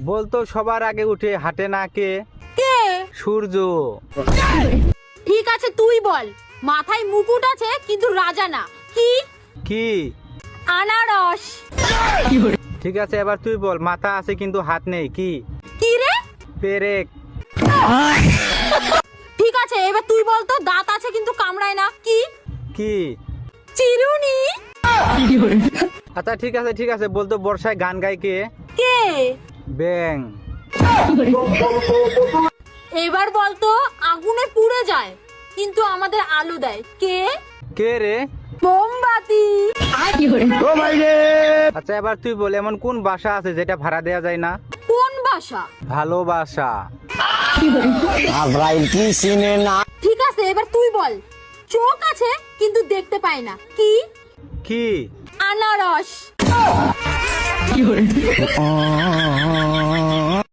বলতো সবার আগে উঠে হাঁটে না কে? কে? সূর্য। ঠিক আছে তুই বল। মাথায় মুকুট আছে কিন্তু রাজা না, কি? কি? আনারস। ঠিক আছে এবার তুই বল, মাথা আছে কিন্তু হাত নেই, কি? কি রে? পেরেক। ঠিক আছে এবার তুই বল তো, দাঁত আছে কিন্তু কামড়ায় না, কি? কি? চিরুনি। আচ্ছা ঠিক আছে বলতো বর্ষায় গান গায় কে? কে? ব্যাং। এবার বল তো, আগুনে পুড়ে যায় কিন্তু আমাদের আলো দেয়, কে? কে রে? মোমবাতি। আচ্ছা এবার তুই বল, এমন কোন বাসা আছে যেটা ভাড়া দেওয়া যায় না? কোন বাসা? ভালোবাসা। ঠিক আছে এবার তুই বল, চোখ আছে কিন্তু দেখতে পায় না, কি? কি? আনারস।